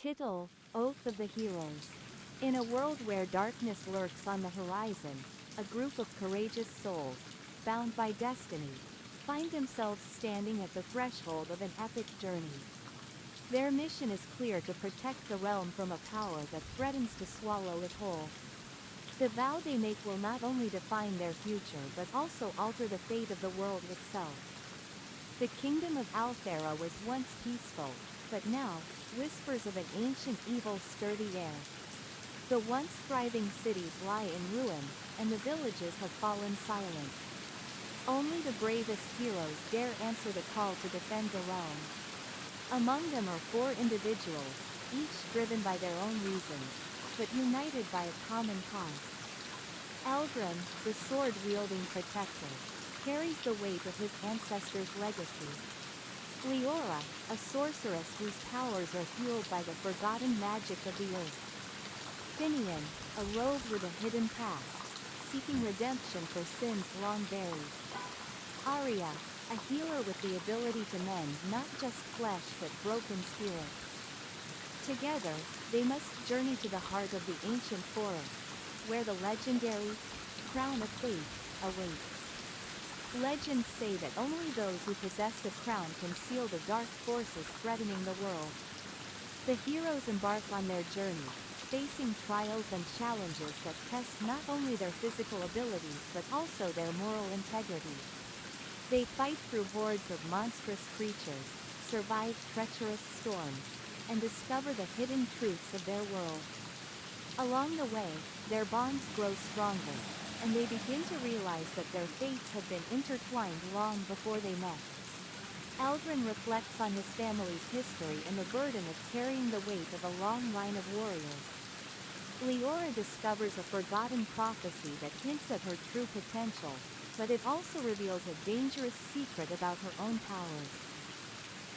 Title, Oath of the Heroes. In a world where darkness lurks on the horizon, a group of courageous souls, bound by destiny, find themselves standing at the threshold of an epic journey. Their mission is clear: to protect the realm from a power that threatens to swallow it whole. The vow they make will not only define their future but also alter the fate of the world itself. The kingdom of Althera was once peaceful, but now, whispers of an ancient evil stir the air. The once thriving cities lie in ruin, and the villages have fallen silent. Only the bravest heroes dare answer the call to defend the realm. Among them are 4 individuals, each driven by their own reasons, but united by a common cause. Eldrin, the sword-wielding protector, carries the weight of his ancestors' legacy. Leora, a sorceress whose powers are fueled by the forgotten magic of the earth. Finian, a rogue with a hidden past, seeking redemption for sins long buried. Arya, a healer with the ability to mend not just flesh but broken spirits. Together, they must journey to the heart of the ancient forest, where the legendary Crown of Fate awaits. Legends say that only those who possess the crown can seal the dark forces threatening the world. The heroes embark on their journey, facing trials and challenges that test not only their physical abilities but also their moral integrity. They fight through hordes of monstrous creatures, survive treacherous storms, and discover the hidden truths of their world. Along the way, their bonds grow stronger, and they begin to realize that their fates have been intertwined long before they met. Eldrin reflects on his family's history and the burden of carrying the weight of a long line of warriors. Leora discovers a forgotten prophecy that hints at her true potential, but it also reveals a dangerous secret about her own powers.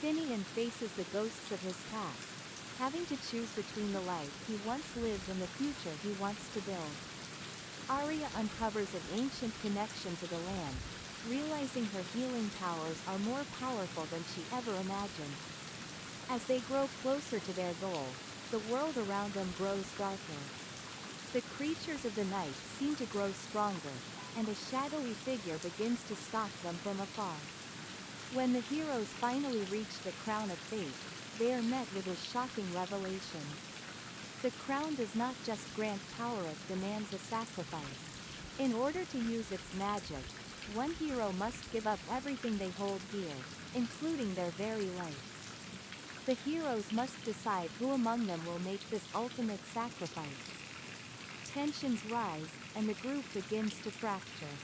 Finian faces the ghosts of his past, having to choose between the life he once lived and the future he wants to build. Arya uncovers an ancient connection to the land, realizing her healing powers are more powerful than she ever imagined. As they grow closer to their goal, the world around them grows darker. The creatures of the night seem to grow stronger, and a shadowy figure begins to stalk them from afar. When the heroes finally reach the Crown of Fate, they are met with a shocking revelation. The crown does not just grant power, it demands a sacrifice. In order to use its magic, one hero must give up everything they hold dear, including their very life. The heroes must decide who among them will make this ultimate sacrifice. Tensions rise, and the group begins to fracture.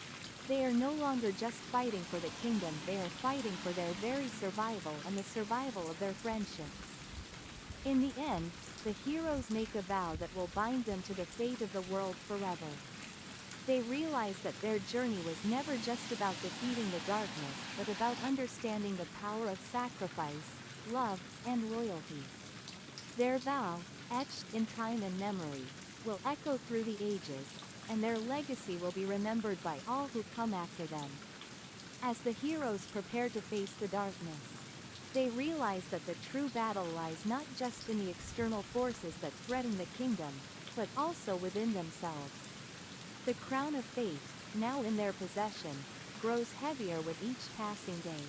They are no longer just fighting for the kingdom, they are fighting for their very survival and the survival of their friendships. In the end, the heroes make a vow that will bind them to the fate of the world forever. They realize that their journey was never just about defeating the darkness but about understanding the power of sacrifice, love, and loyalty. Their vow, etched in time and memory, will echo through the ages, and their legacy will be remembered by all who come after them. As the heroes prepare to face the darkness, they realize that the true battle lies not just in the external forces that threaten the kingdom, but also within themselves. The Crown of Fate, now in their possession, grows heavier with each passing day.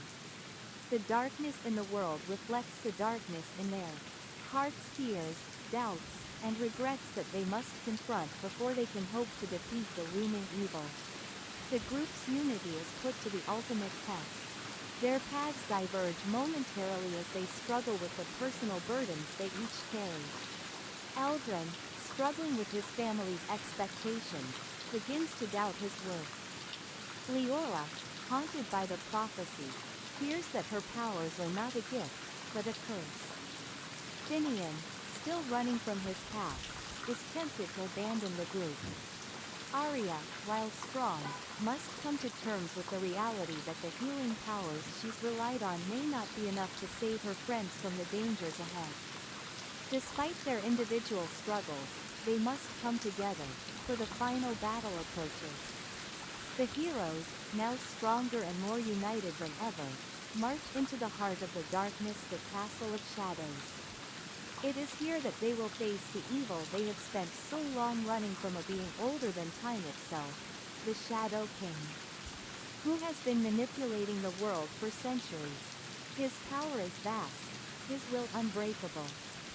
The darkness in the world reflects the darkness in their hearts, fears, doubts, and regrets that they must confront before they can hope to defeat the looming evil. The group's unity is put to the ultimate test. Their paths diverge momentarily as they struggle with the personal burdens they each carry. Eldrin, struggling with his family's expectations, begins to doubt his worth. Leora, haunted by the prophecy, fears that her powers are not a gift, but a curse. Finian, still running from his past, is tempted to abandon the group. Arya, while strong, must come to terms with the reality that the healing powers she's relied on may not be enough to save her friends from the dangers ahead. Despite their individual struggles, they must come together, for the final battle approaches. The heroes, now stronger and more united than ever, march into the heart of the darkness, the Castle of Shadows. It is here that they will face the evil they have spent so long running from, a being older than time itself, the Shadow King, who has been manipulating the world for centuries. His power is vast, his will unbreakable.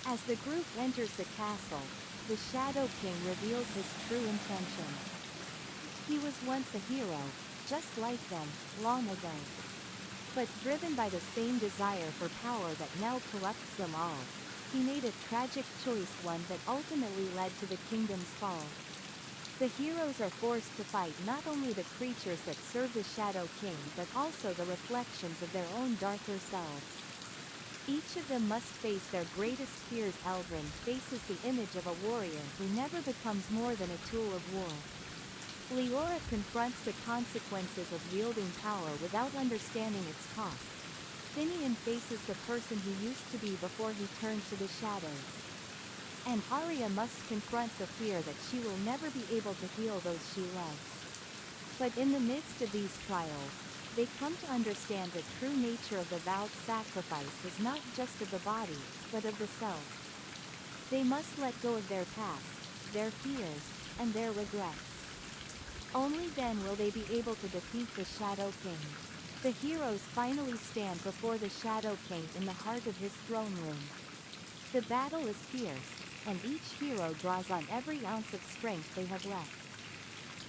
As the group enters the castle, the Shadow King reveals his true intentions. He was once a hero, just like them, long ago. But driven by the same desire for power that now corrupts them all, he made a tragic choice, one that ultimately led to the kingdom's fall. The heroes are forced to fight not only the creatures that serve the Shadow King but also the reflections of their own darker selves. Each of them must face their greatest fears. Aldrin faces the image of a warrior who never becomes more than a tool of war. Leora confronts the consequences of wielding power without understanding its cost. Finian faces the person he used to be before he turned to the shadows. And Arya must confront the fear that she will never be able to heal those she loves. But in the midst of these trials, they come to understand the true nature of the vowed sacrifice is not just of the body, but of the self. They must let go of their past, their fears, and their regrets. Only then will they be able to defeat the Shadow King. The heroes finally stand before the Shadow King in the heart of his throne room. The battle is fierce, and each hero draws on every ounce of strength they have left.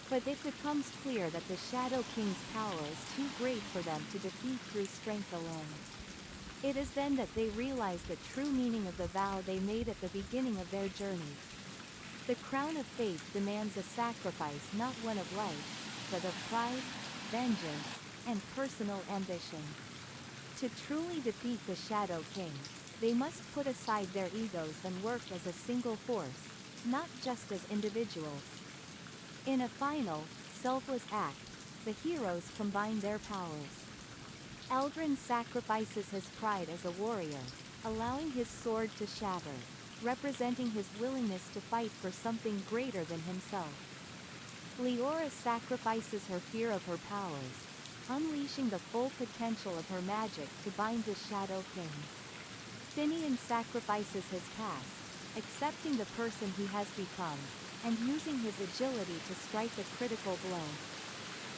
But it becomes clear that the Shadow King's power is too great for them to defeat through strength alone. It is then that they realize the true meaning of the vow they made at the beginning of their journey. The crown of faith demands a sacrifice, not one of life, but of pride, vengeance, and personal ambition. To truly defeat the Shadow King, they must put aside their egos and work as a single force, not just as individuals. In a final, selfless act, the heroes combine their powers. Eldrin sacrifices his pride as a warrior, allowing his sword to shatter, representing his willingness to fight for something greater than himself. Leora sacrifices her fear of her powers, unleashing the full potential of her magic to bind the Shadow King. Finian sacrifices his past, accepting the person he has become, and using his agility to strike a critical blow.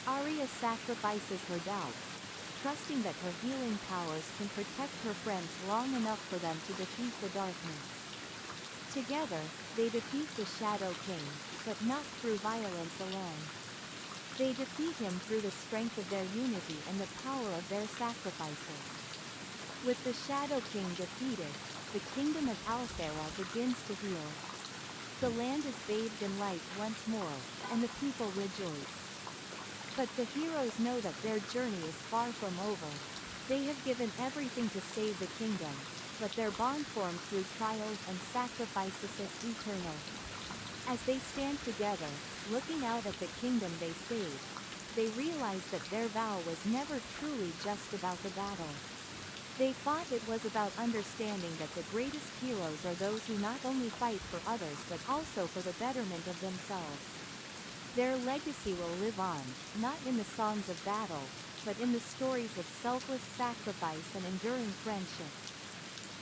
Arya sacrifices her doubts, trusting that her healing powers can protect her friends long enough for them to defeat the darkness. Together, they defeat the Shadow King, but not through violence alone. They defeat him through the strength of their unity and the power of their sacrifices. With the Shadow King defeated, the kingdom of Althera begins to heal. The land is bathed in light once more, and the people rejoice. But the heroes know that their journey is far from over. They have given everything to save the kingdom, but their bond formed through trials and sacrifices is eternal. As they stand together, looking out at the kingdom they saved, they realize that their vow was never truly just about the battle. They thought it was about understanding that the greatest heroes are those who not only fight for others but also for the betterment of themselves. Their legacy will live on, not in the songs of battle, but in the stories of selfless sacrifice and enduring friendship.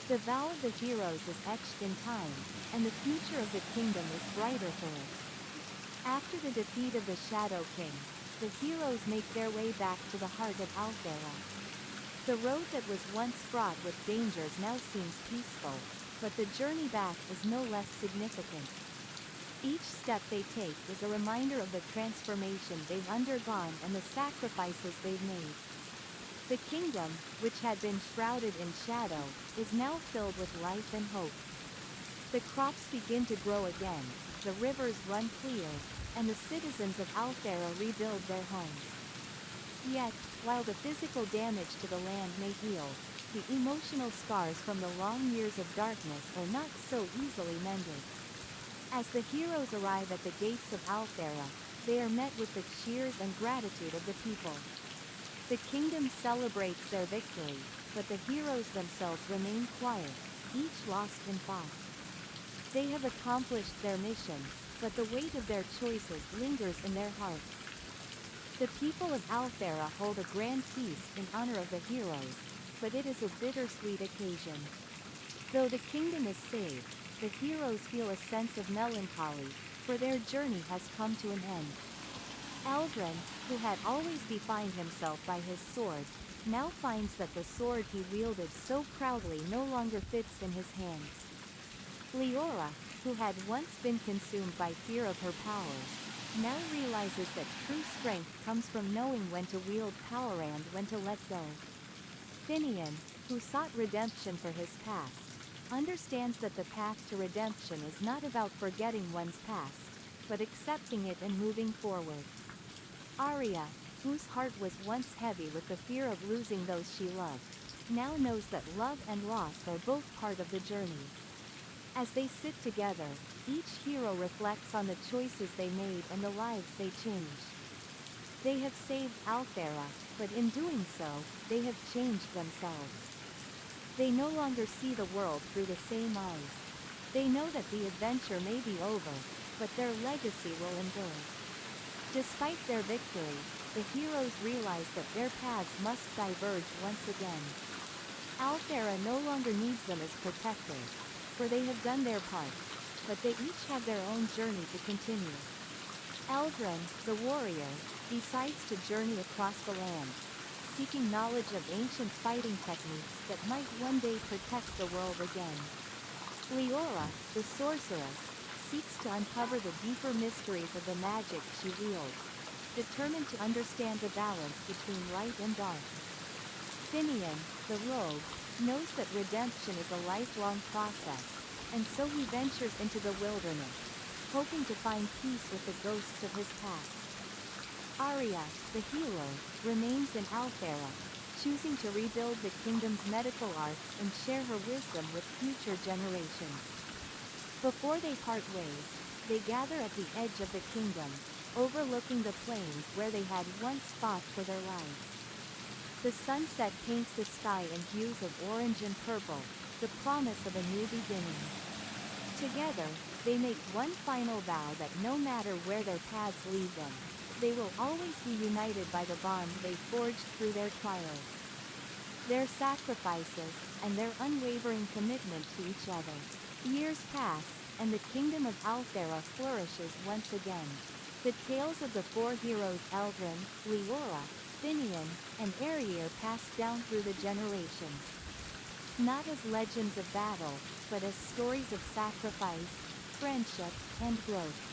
The vow of the heroes is etched in time, and the future of the kingdom is brighter for it. After the defeat of the Shadow King, the heroes make their way back to the heart of Althera. The road that was once fraught with dangers now seems peaceful, but the journey back is no less significant. Each step they take is a reminder of the transformation they've undergone and the sacrifices they've made. The kingdom, which had been shrouded in shadow, is now filled with life and hope. The crops begin to grow again, the rivers run clear, and the citizens of Althera rebuild their homes. Yet, while the physical damage to the land may heal, the emotional scars from the long years of darkness are not so easily mended. As the heroes arrive at the gates of Althera, they are met with the cheers and gratitude of the people. The kingdom celebrates their victory, but the heroes themselves remain quiet, each lost in thought. They have accomplished their mission, but the weight of their choices lingers in their hearts. The people of Althera hold a grand feast in honor of the heroes, but it is a bittersweet occasion. Though the kingdom is saved, the heroes feel a sense of melancholy, for their journey has come to an end. Eldrin, who had always defined himself by his sword, now finds that the sword he wielded so proudly no longer fits in his hands. Leora, who had once been consumed by fear of her powers, now realizes that true strength comes from knowing when to wield power and when to let go. Finian, who sought redemption for his past, understands that the path to redemption is not about forgetting one's past, but accepting it and moving forward. Arya, whose heart was once heavy with the fear of losing those she loved, now knows that love and loss are both part of the journey. As they sit together, each hero reflects on the choices they made and the lives they changed. They have saved Althera, but in doing so, they have changed themselves. They no longer see the world through the same eyes. They know that the adventure may be over, but their legacy will endure. Despite their victory, the heroes realize that their paths must diverge once again. Althera no longer needs them as protectors, for they have done their part, but they each have their own journey to continue. Eldrin, the warrior, decides to journey across the land, seeking knowledge of ancient fighting techniques that might one day protect the world again. Leora, the sorceress, seeks to uncover the deeper mysteries of the magic she wields, determined to understand the balance between light and dark. Finian, the rogue, knows that redemption is a lifelong process, and so he ventures into the wilderness, hoping to find peace with the ghosts of his past. Arya, the hero, remains in Althera, choosing to rebuild the kingdom's medical arts and share her wisdom with future generations. Before they part ways, they gather at the edge of the kingdom, overlooking the plains where they had once fought for their lives. The sunset paints the sky in hues of orange and purple, the promise of a new beginning. Together, they make one final vow that no matter where their paths lead them, they will always be united by the bond they forged through their trials. Their sacrifices, and their unwavering commitment to each other. Years pass, and the kingdom of Althera flourishes once again. The tales of the four heroes Eldrin, Leora, Finian, and Aerir passed down through the generations. Not as legends of battle, but as stories of sacrifice, friendship, and growth.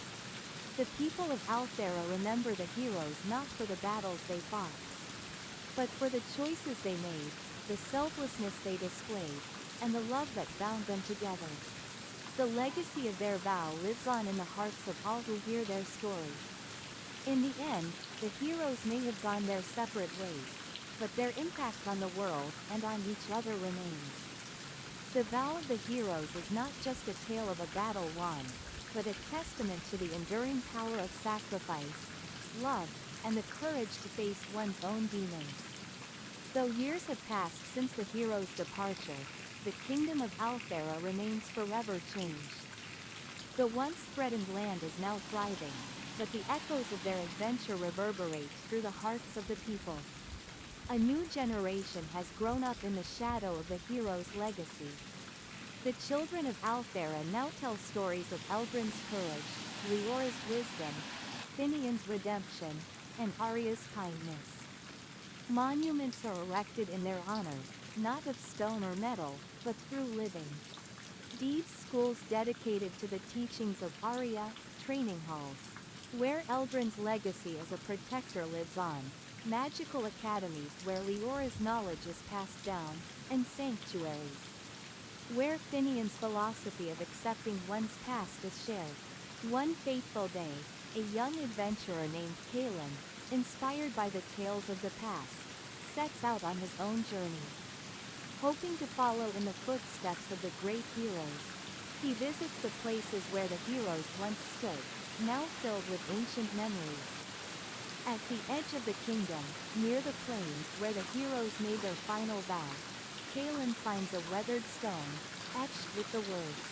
The people of Althera remember the heroes not for the battles they fought, but for the choices they made, the selflessness they displayed, and the love that bound them together. The legacy of their vow lives on in the hearts of all who hear their story. In the end, the heroes may have gone their separate ways, but their impact on the world and on each other remains. The vow of the heroes is not just a tale of a battle won, but a testament to the enduring power of sacrifice, love, and the courage to face one's own demons. Though years have passed since the heroes' departure, the kingdom of Althera remains forever changed. The once threatened land is now thriving, but the echoes of their adventure reverberate through the hearts of the people. A new generation has grown up in the shadow of the heroes' legacy. The children of Althera now tell stories of Eldrin's courage, Leora's wisdom, Finian's redemption, and Arya's kindness. Monuments are erected in their honor, not of stone or metal, but through living. Deeds schools dedicated to the teachings of Arya, training halls, where Eldrin's legacy as a protector lives on, magical academies where Leora's knowledge is passed down, and sanctuaries, where Finian's philosophy of accepting one's past is shared. One fateful day, a young adventurer named Kalen, inspired by the tales of the past, sets out on his own journey. Hoping to follow in the footsteps of the great heroes, he visits the places where the heroes once stood, now filled with ancient memories. At the edge of the kingdom, near the plains where the heroes made their final vow, Kalen finds a weathered stone, etched with the words,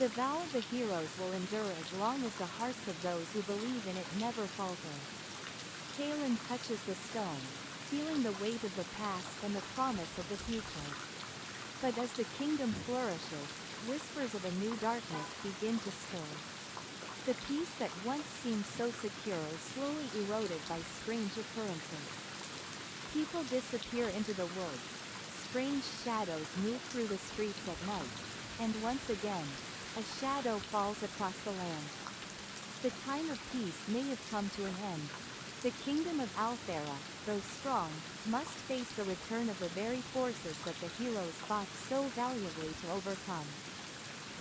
"The vow of the heroes will endure as long as the hearts of those who believe in it never falter." Kalen touches the stone, feeling the weight of the past and the promise of the future. But as the kingdom flourishes, whispers of a new darkness begin to stir. The peace that once seemed so secure is slowly eroded by strange occurrences. People disappear into the woods, strange shadows move through the streets at night, and once again, a shadow falls across the land. The time of peace may have come to an end. The kingdom of Althera, though strong, must face the return of the very forces that the heroes fought so valiantly to overcome.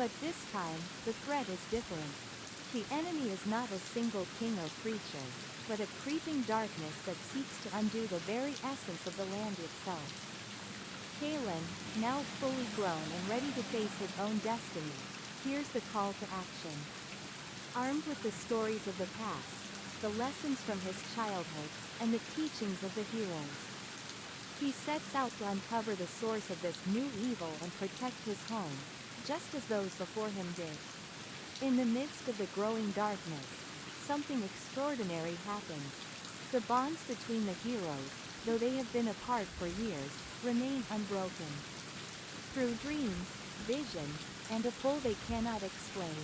But this time, the threat is different. The enemy is not a single king or creature, but a creeping darkness that seeks to undo the very essence of the land itself. Kalen, now fully grown and ready to face his own destiny, hears the call to action. Armed with the stories of the past, the lessons from his childhood, and the teachings of the heroes, he sets out to uncover the source of this new evil and protect his home, just as those before him did. In the midst of the growing darkness, something extraordinary happens. The bonds between the heroes, though they have been apart for years, remain unbroken. Through dreams, visions, and a pull they cannot explain,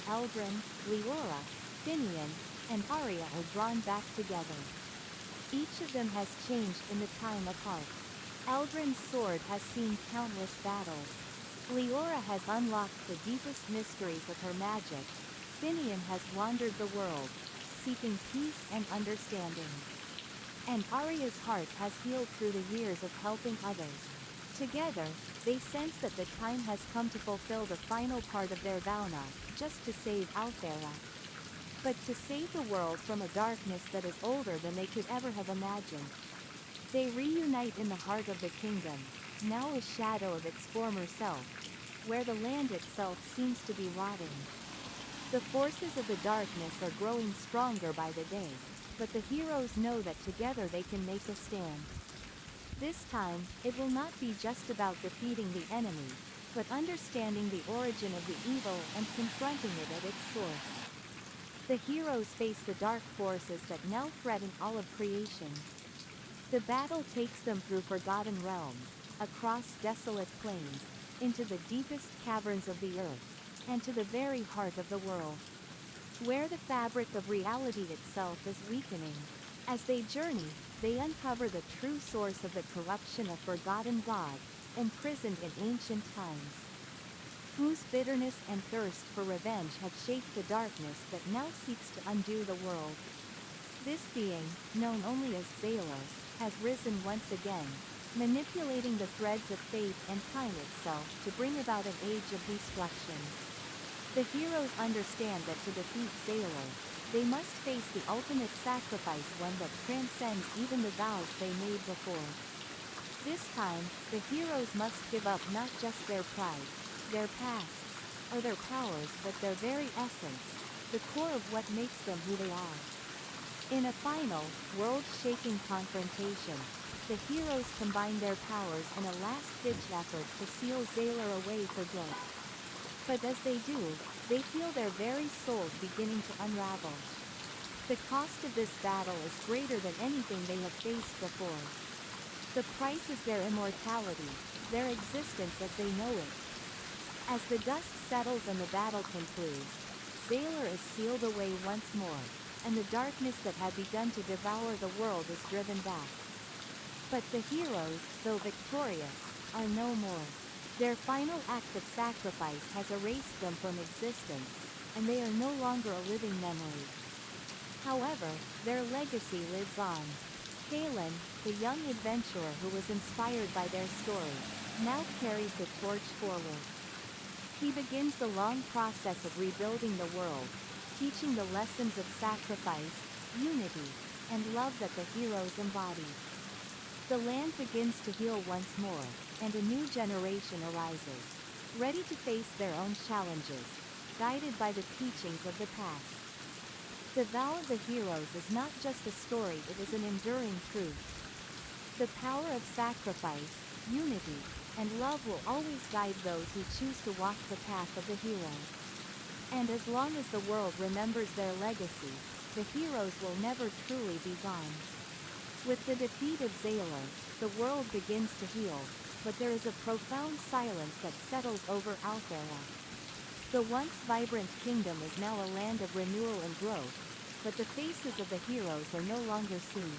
Eldrin, Leora, Finian, and Arya are drawn back together. Each of them has changed in the time apart. Eldrin's sword has seen countless battles. Leora has unlocked the deepest mysteries of her magic. Finian has wandered the world, seeking peace and understanding. And Arya's heart has healed through the years of helping others. Together, they sense that the time has come to fulfill the final part of their vow, not just to save Althera, but to save the world from a darkness that is older than they could ever have imagined. They reunite in the heart of the kingdom, now a shadow of its former self, where the land itself seems to be rotting. The forces of the darkness are growing stronger by the day, but the heroes know that together they can make a stand. This time, it will not be just about defeating the enemy, but understanding the origin of the evil and confronting it at its source. The heroes face the dark forces that now threaten all of creation. The battle takes them through forgotten realms, across desolate plains, into the deepest caverns of the earth, and to the very heart of the world, where the fabric of reality itself is weakening. As they journey, they uncover the true source of the corruption of forgotten gods, imprisoned in ancient times, whose bitterness and thirst for revenge have shaped the darkness that now seeks to undo the world. This being, known only as Zaylor, has risen once again, manipulating the threads of fate and time itself to bring about an age of destruction. The heroes understand that to defeat Zaylor, they must face the ultimate sacrifice, one that transcends even the vows they made before. This time, the heroes must give up not just their pride, their past, or their powers, but their very essence, the core of what makes them who they are. In a final, world-shaking confrontation, the heroes combine their powers in a last-ditch effort to seal Zaylor away for good. But as they do, they feel their very souls beginning to unravel. The cost of this battle is greater than anything they have faced before. The price is their immortality, their existence as they know it. As the dust settles and the battle concludes, Zaylor is sealed away once more, and the darkness that had begun to devour the world is driven back. But the heroes, though victorious, are no more. Their final act of sacrifice has erased them from existence, and they are no longer a living memory. However, their legacy lives on. Kalen, the young adventurer who was inspired by their story, now carries the torch forward. He begins the long process of rebuilding the world, teaching the lessons of sacrifice, unity, and love that the heroes embody. The land begins to heal once more, and a new generation arises, ready to face their own challenges, guided by the teachings of the past. The vow of the heroes is not just a story, it is an enduring truth. The power of sacrifice, unity, and love will always guide those who choose to walk the path of the hero. And as long as the world remembers their legacy, the heroes will never truly be gone. With the defeat of Zaylor, the world begins to heal, but there is a profound silence that settles over Althera. The once vibrant kingdom is now a land of renewal and growth, but the faces of the heroes are no longer seen.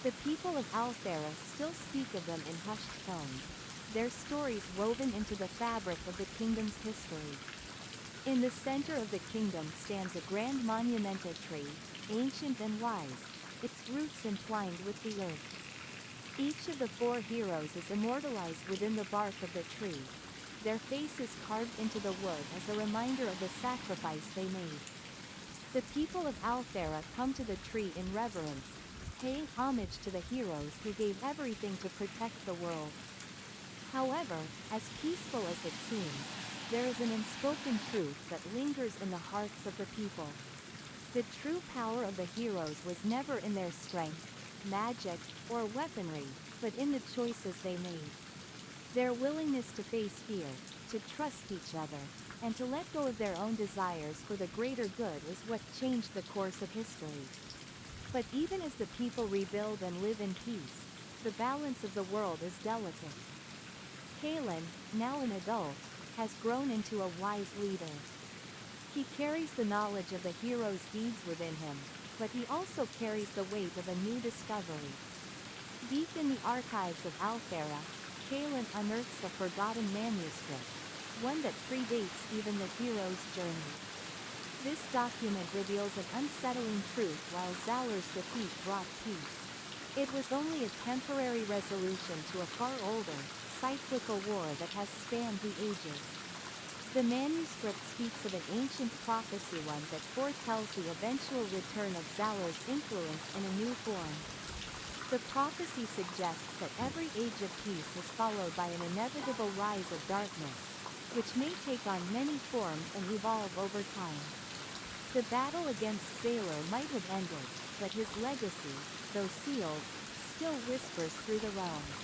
The people of Althera still speak of them in hushed tones, their stories woven into the fabric of the kingdom's history. In the center of the kingdom stands a grand monumental tree, ancient and wise, its roots entwined with the earth. Each of the 4 heroes is immortalized within the bark of the tree, their faces carved into the wood as a reminder of the sacrifice they made. The people of Althera come to the tree in reverence, paying homage to the heroes who gave everything to protect the world. However, as peaceful as it seems, there is an unspoken truth that lingers in the hearts of the people. The true power of the heroes was never in their strength, magic, or weaponry, but in the choices they made. Their willingness to face fear, to trust each other, and to let go of their own desires for the greater good is what changed the course of history. But even as the people rebuild and live in peace, the balance of the world is delicate. Kalen, now an adult, has grown into a wise leader. He carries the knowledge of the hero's deeds within him, but he also carries the weight of a new discovery. Deep in the archives of Althera, Kalen unearths a forgotten manuscript, one that predates even the hero's journey. This document reveals an unsettling truth while Zalor's defeat brought peace. It was only a temporary resolution to a far older, cyclical war that has spanned the ages. The manuscript speaks of an ancient prophecy, one that foretells the eventual return of Zalor's influence in a new form. The prophecy suggests that every age of peace is followed by an inevitable rise of darkness, which may take on many forms and evolve over time. The battle against Zalor might have ended, but his legacy, though sealed, still whispers through the realms.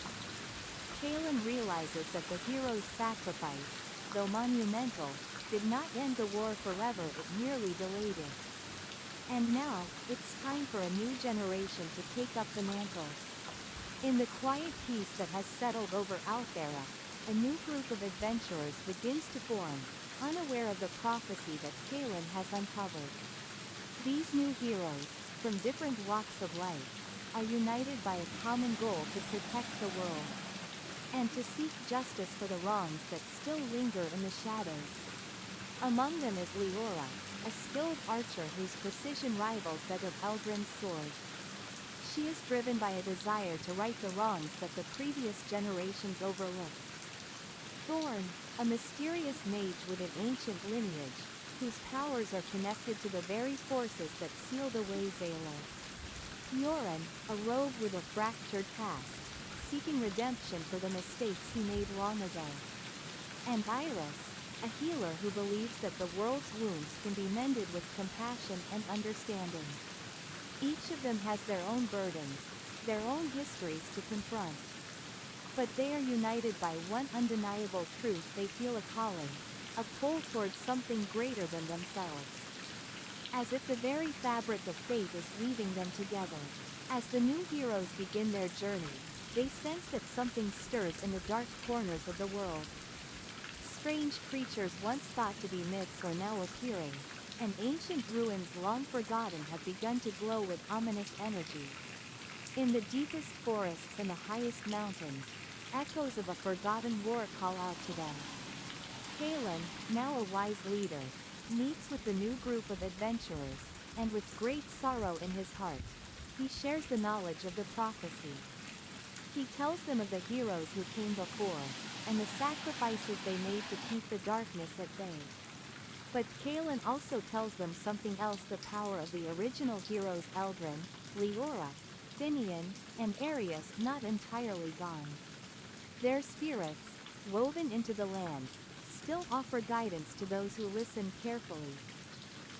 Kalen realizes that the hero's sacrifice, though monumental, did not end the war forever, it merely delayed it. And now, it's time for a new generation to take up the mantle. In the quiet peace that has settled over Althera, a new group of adventurers begins to form, unaware of the prophecy that Kalen has uncovered. These new heroes, from different walks of life, are united by a common goal to protect the world, and to seek justice for the wrongs that still linger in the shadows. Among them is Leora, a skilled archer whose precision rivals that of Eldrin's sword. She is driven by a desire to right the wrongs that the previous generations overlooked. Thorn, a mysterious mage with an ancient lineage, whose powers are connected to the very forces that sealed away Zalor. Yoren, a rogue with a fractured past, seeking redemption for the mistakes he made long ago. And Iris, a healer who believes that the world's wounds can be mended with compassion and understanding. Each of them has their own burdens, their own histories to confront. But they are united by one undeniable truth: they feel a calling, a pull towards something greater than themselves. As if the very fabric of fate is weaving them together. As the new heroes begin their journey, they sense that something stirs in the dark corners of the world. Strange creatures once thought to be myths are now appearing, and ancient ruins long forgotten have begun to glow with ominous energy. In the deepest forests and the highest mountains, echoes of a forgotten war call out to them. Kalen, now a wise leader, meets with the new group of adventurers, and with great sorrow in his heart, he shares the knowledge of the prophecy. He tells them of the heroes who came before, and the sacrifices they made to keep the darkness at bay. But Kalen also tells them something else: the power of the original heroes Eldrin, Leora, Finian, and Arius not entirely gone. Their spirits, woven into the land, still offer guidance to those who listen carefully.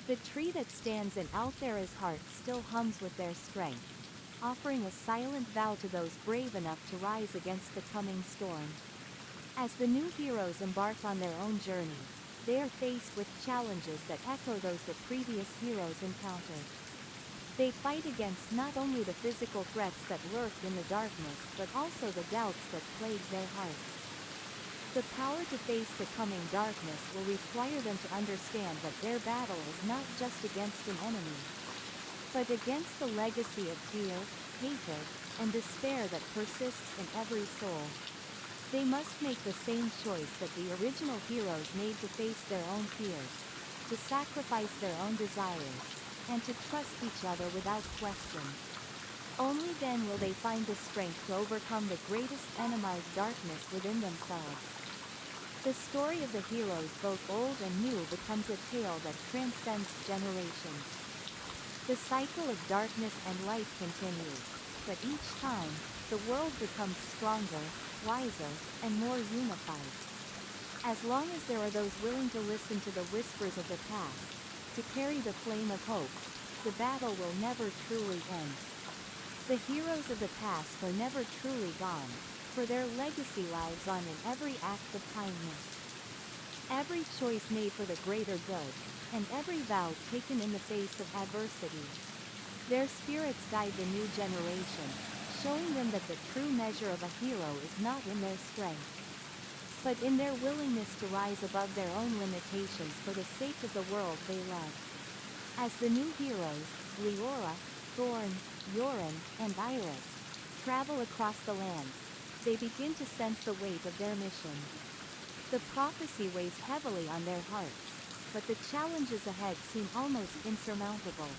The tree that stands in Althera's heart still hums with their strength, offering a silent vow to those brave enough to rise against the coming storm. As the new heroes embark on their own journey, they are faced with challenges that echo those the previous heroes encountered. They fight against not only the physical threats that lurk in the darkness but also the doubts that plague their hearts. The power to face the coming darkness will require them to understand that their battle is not just against an enemy, but against the legacy of fear, hatred, and despair that persists in every soul. They must make the same choice that the original heroes made to face their own fears, to sacrifice their own desires, and to trust each other without question. Only then will they find the strength to overcome the greatest enemy, darkness within themselves. The story of the heroes, both old and new, becomes a tale that transcends generations. The cycle of darkness and light continues, but each time, the world becomes stronger, wiser, and more unified. As long as there are those willing to listen to the whispers of the past, to carry the flame of hope, the battle will never truly end. The heroes of the past are never truly gone, for their legacy lives on in every act of kindness, every choice made for the greater good, and every vow taken in the face of adversity. Their spirits guide the new generation, showing them that the true measure of a hero is not in their strength, but in their willingness to rise above their own limitations for the sake of the world they love. As the new heroes, Leora, Thorn, Yoren, and Iris, travel across the lands, they begin to sense the weight of their mission. The prophecy weighs heavily on their hearts, but the challenges ahead seem almost insurmountable.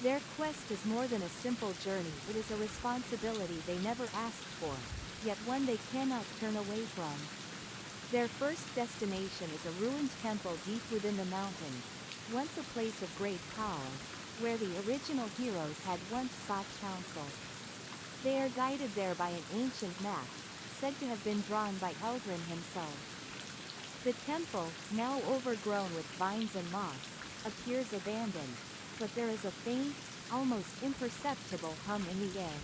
Their quest is more than a simple journey, it is a responsibility they never asked for, yet one they cannot turn away from. Their first destination is a ruined temple deep within the mountains, once a place of great power, where the original heroes had once sought counsel. They are guided there by an ancient map, said to have been drawn by Eldrin himself. The temple, now overgrown with vines and moss, appears abandoned, but there is a faint, almost imperceptible hum in the air.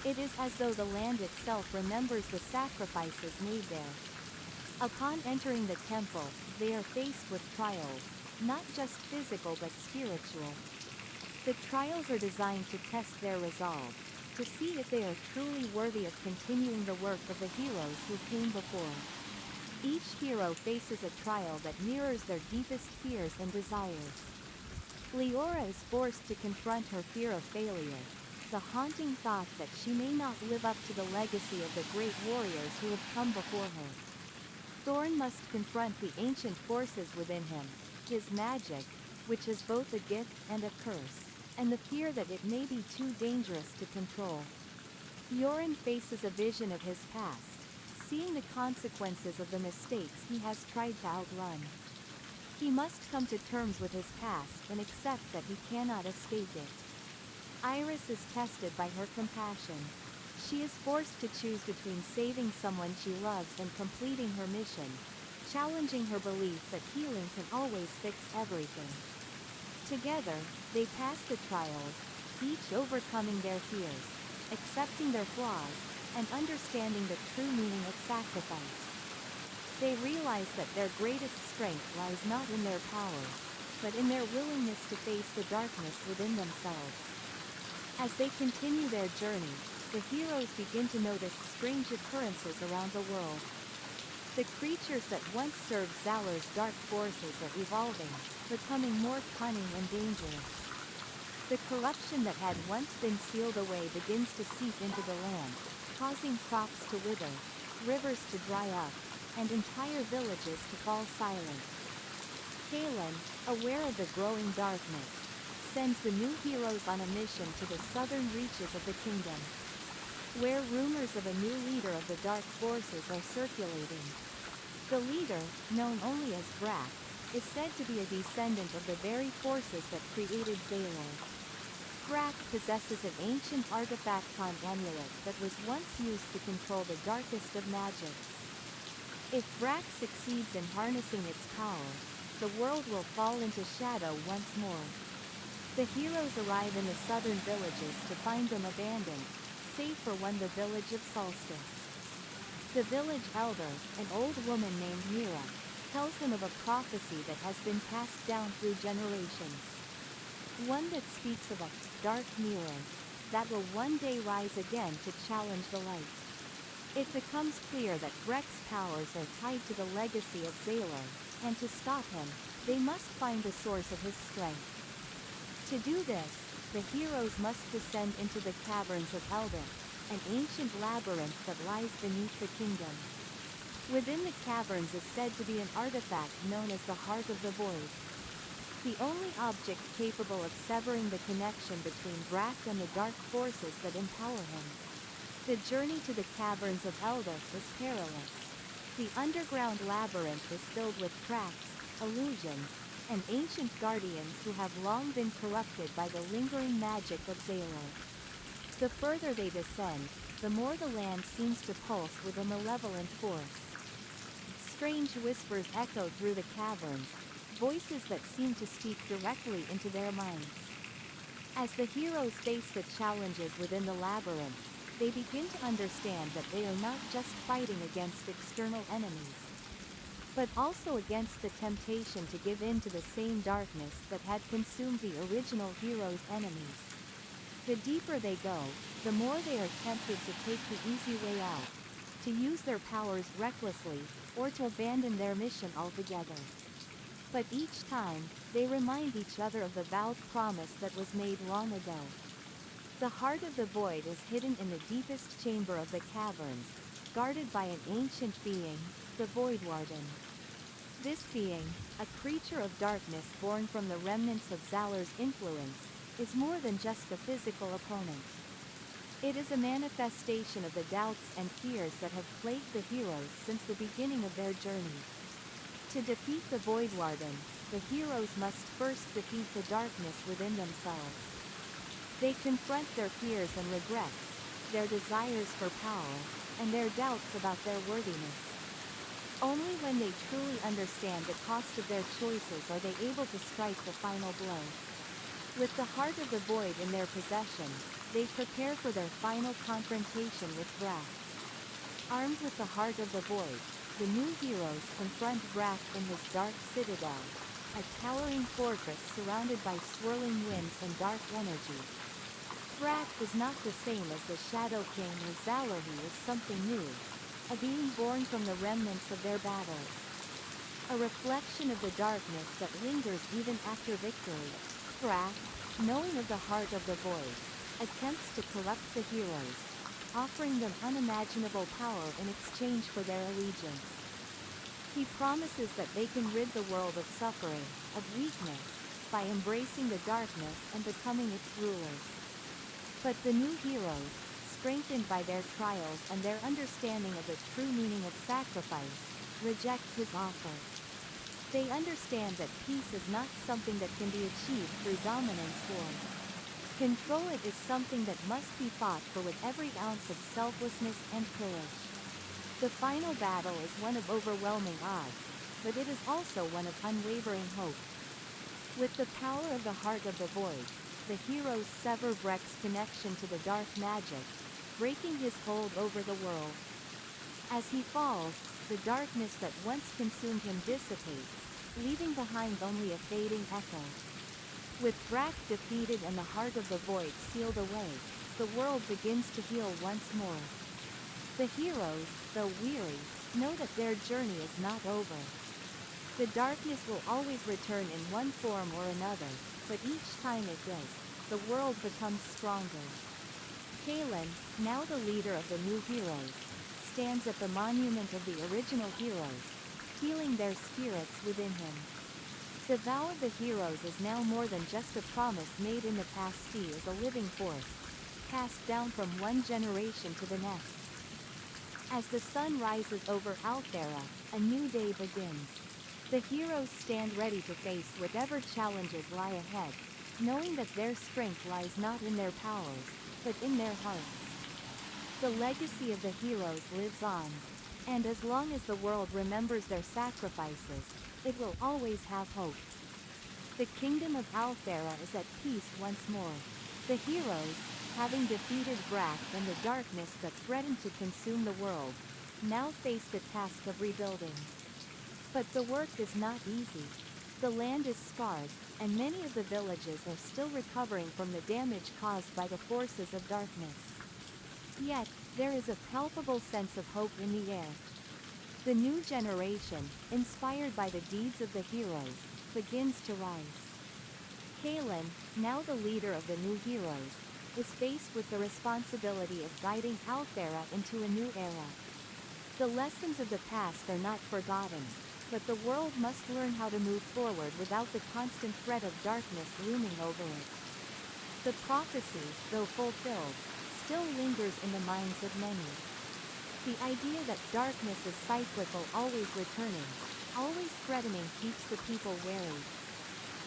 It is as though the land itself remembers the sacrifices made there. Upon entering the temple, they are faced with trials, not just physical but spiritual. The trials are designed to test their resolve, to see if they are truly worthy of continuing the work of the heroes who came before. Each hero faces a trial that mirrors their deepest fears and desires. Leora is forced to confront her fear of failure, the haunting thought that she may not live up to the legacy of the great warriors who have come before her. Thorn must confront the ancient forces within him, his magic, which is both a gift and a curse, and the fear that it may be too dangerous to control. Yoren faces a vision of his past, seeing the consequences of the mistakes he has tried to outrun. He must come to terms with his past and accept that he cannot escape it. Iris is tested by her compassion. She is forced to choose between saving someone she loves and completing her mission, challenging her belief that healing can always fix everything. Together, they pass the trials, each overcoming their fears, accepting their flaws, and understanding the true meaning of sacrifice. They realize that their greatest strength lies not in their power, but in their willingness to face the darkness within themselves. As they continue their journey, the heroes begin to notice strange occurrences around the world. The creatures that once served Zalor's dark forces are evolving, becoming more cunning and dangerous. The corruption that had once been sealed away begins to seep into the land, causing crops to wither, rivers to dry up, and entire villages to fall silent. Kalen, aware of the growing darkness, sends the new heroes on a mission to the southern reaches of the kingdom, where rumors of a new leader of the dark forces are circulating. The leader, known only as Brack, is said to be a descendant of the very forces that created Zalor. Brack possesses an ancient artifacton amulet that was once used to control the darkest of magics. If Brack succeeds in harnessing its power, the world will fall into shadow once more. The heroes arrive in the southern villages to find them abandoned, save for one, the village of Solstice. The village elder, an old woman named Mira, tells them of a prophecy that has been passed down through generations. one that speaks of a dark mirror that will one day rise again to challenge the light. It becomes clear that Breck's powers are tied to the legacy of Zalor, and to stop him, they must find the source of his strength. To do this, the heroes must descend into the caverns of Eldar, an ancient labyrinth that lies beneath the kingdom. Within the caverns is said to be an artifact known as the Heart of the Void, the only object capable of severing the connection between Brack and the dark forces that empower him. The journey to the caverns of Eldar is perilous. The underground labyrinth is filled with cracks, illusions, and ancient guardians who have long been corrupted by the lingering magic of Zalor. The further they descend, the more the land seems to pulse with a malevolent force. Strange whispers echo through the caverns, voices that seem to speak directly into their minds. As the heroes face the challenges within the labyrinth, they begin to understand that they are not just fighting against external enemies, but also against the temptation to give in to the same darkness that had consumed the original heroes' enemies. The deeper they go, the more they are tempted to take the easy way out, to use their powers recklessly, or to abandon their mission altogether. But each time, they remind each other of the vowed promise that was made long ago. The Heart of the Void is hidden in the deepest chamber of the caverns, guarded by an ancient being, the Void Warden. This being, a creature of darkness born from the remnants of Zalor's influence, is more than just a physical opponent. It is a manifestation of the doubts and fears that have plagued the heroes since the beginning of their journey. To defeat the Void Warden, the heroes must first defeat the darkness within themselves. They confront their fears and regrets, their desires for power, and their doubts about their worthiness. Only when they truly understand the cost of their choices are they able to strike the final blow. With the Heart of the Void in their possession, they prepare for their final confrontation with Brack. Armed with the Heart of the Void, the new heroes confront Brack in his dark citadel, a towering fortress surrounded by swirling winds and dark energy. Brack is not the same as the Shadow King or Zalor. He is something new, a being born from the remnants of their battles. A reflection of the darkness that lingers even after victory. Brack, knowing of the Heart of the Void, attempts to corrupt the heroes, offering them unimaginable power in exchange for their allegiance. He promises that they can rid the world of suffering, of weakness, by embracing the darkness and becoming its rulers. But the new heroes, strengthened by their trials and their understanding of the true meaning of sacrifice, reject his offer. They understand that peace is not something that can be achieved through dominance or control. It is something that must be fought for with every ounce of selflessness and courage. The final battle is one of overwhelming odds, but it is also one of unwavering hope. With the power of the Heart of the Void, the heroes sever Breck's connection to the dark magic, breaking his hold over the world. As he falls, the darkness that once consumed him dissipates, leaving behind only a fading echo. With Brack defeated and the Heart of the Void sealed away, the world begins to heal once more. The heroes, though weary, know that their journey is not over. The darkness will always return in one form or another, but each time it does, the world becomes stronger. Kalen, now the leader of the new heroes, stands at the monument of the original heroes, healing their spirits within him. The vow of the heroes is now more than just a promise made in the past. He is a living force, passed down from one generation to the next. As the sun rises over Althera, a new day begins. The heroes stand ready to face whatever challenges lie ahead, knowing that their strength lies not in their powers, but in their hearts. The legacy of the heroes lives on, and as long as the world remembers their sacrifices, it will always have hope. The kingdom of Althera is at peace once more. The heroes, having defeated Brack and the darkness that threatened to consume the world, now face the task of rebuilding. But the work is not easy. The land is scarred, and many of the villages are still recovering from the damage caused by the forces of darkness. Yet, there is a palpable sense of hope in the air. The new generation, inspired by the deeds of the heroes, begins to rise. Kalen, now the leader of the new heroes, is faced with the responsibility of guiding Althera into a new era. The lessons of the past are not forgotten, but the world must learn how to move forward without the constant threat of darkness looming over it. The prophecy, though fulfilled, still lingers in the minds of many. The idea that darkness is cyclical, always returning, always threatening, keeps the people wary.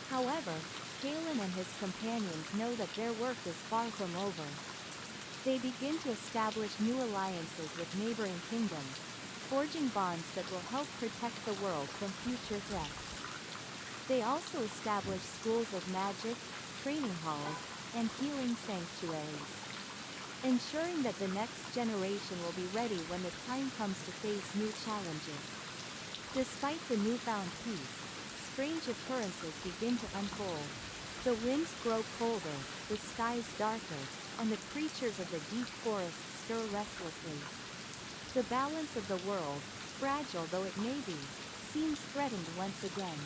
However, Kalen and his companions know that their work is far from over. They begin to establish new alliances with neighboring kingdoms, forging bonds that will help protect the world from future threats. They also establish schools of magic, training halls, and healing sanctuaries, ensuring that the next generation will be ready when the time comes to face new challenges. Despite the newfound peace, strange occurrences begin to unfold. The winds grow colder, the skies darker, and the creatures of the deep forest stir restlessly. The balance of the world, fragile though it may be, seems threatened once again.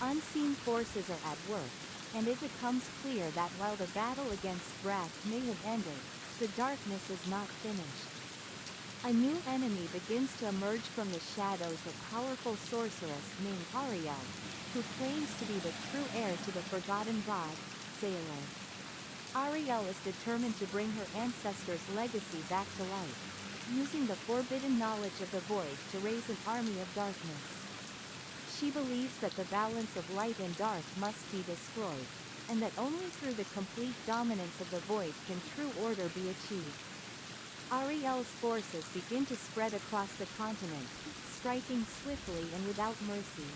Unseen forces are at work, and it becomes clear that while the battle against Wrath may have ended, the darkness is not finished. A new enemy begins to emerge from the shadows, a powerful sorceress named Ariel, who claims to be the true heir to the forgotten god, Sailor. Ariel is determined to bring her ancestors' legacy back to life, using the forbidden knowledge of the void to raise an army of darkness. She believes that the balance of light and dark must be destroyed, and that only through the complete dominance of the void can true order be achieved. Ariel's forces begin to spread across the continent, striking swiftly and without mercy.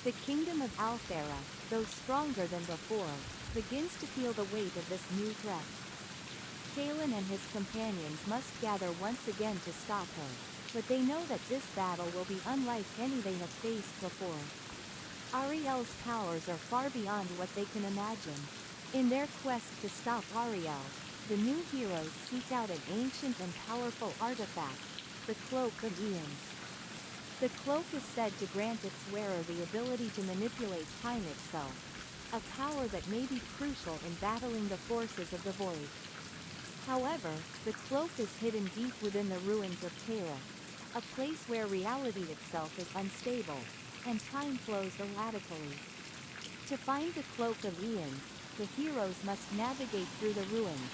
The kingdom of Althera, though stronger than before, begins to feel the weight of this new threat. Kalen and his companions must gather once again to stop her, but they know that this battle will be unlike any they have faced before. Ariel's powers are far beyond what they can imagine. In their quest to stop Ariel, the new heroes seek out an ancient and powerful artifact, the Cloak of Eons. The cloak is said to grant its wearer the ability to manipulate time itself, a power that may be crucial in battling the forces of the void. However, the cloak is hidden deep within the ruins of Kara, a place where reality itself is unstable, and time flows erratically. To find the Cloak of Eons, the heroes must navigate through the ruins,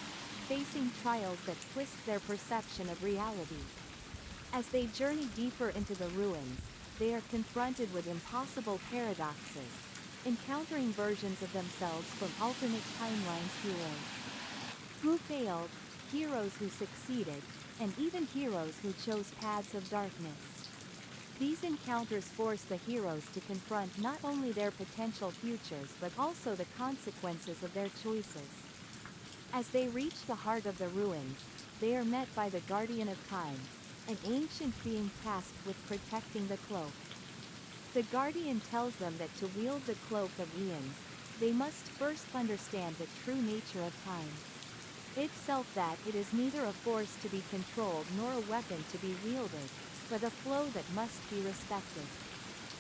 facing trials that twist their perception of reality. As they journey deeper into the ruins, they are confronted with impossible paradoxes, encountering versions of themselves from alternate timelines, heroes who failed, heroes who succeeded, and even heroes who chose paths of darkness. These encounters force the heroes to confront not only their potential futures but also the consequences of their choices. As they reach the heart of the ruins, they are met by the Guardian of Time, an ancient being tasked with protecting the cloak. The Guardian tells them that to wield the Cloak of Eons, they must first understand the true nature of time. Itself, that it is neither a force to be controlled nor a weapon to be wielded, but a flow that must be respected.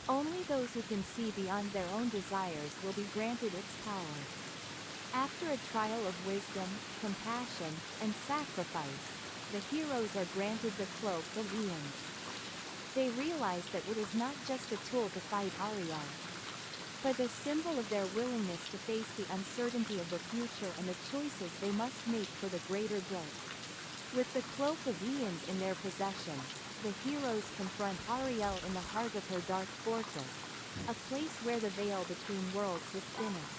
Only those who can see beyond their own desires will be granted its power. After a trial of wisdom, compassion, and sacrifice, the heroes are granted the Cloak of Eons. They realize that it is not just a tool to fight Ariel, but a symbol of their willingness to face the uncertainty of the future and the choices they must make for the greater good. With the Cloak of Eons in their possession, the heroes confront Ariel in the heart of her dark fortress, a place where the veil between worlds is thinnest.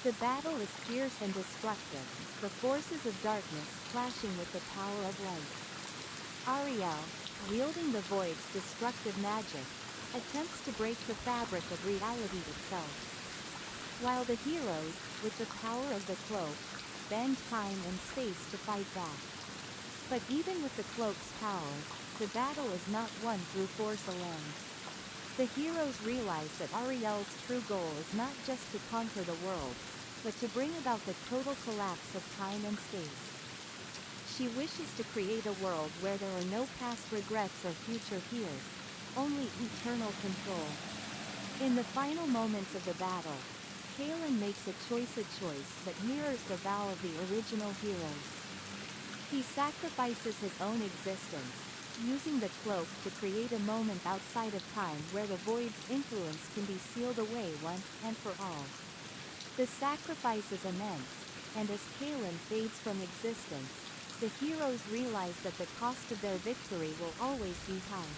The battle is fierce and destructive, the forces of darkness clashing with the power of light. Ariel, wielding the void's destructive magic, attempts to break the fabric of reality itself, while the heroes, with the power of the cloak, bend time and space to fight back. But even with the cloak's power, the battle is not won through force alone. The heroes realize that Ariel's true goal is not just to conquer the world, but to bring about the total collapse of time and space. She wishes to create a world where there are no past regrets or future fears, only eternal control. In the final moments of the battle, Kalen makes a choice that mirrors the vow of the original heroes. He sacrifices his own existence, using the cloak to create a moment outside of time where the void's influence can be sealed away once and for all. The sacrifice is immense, and as Kalen fades from existence, the heroes realize that the cost of their victory will always be high.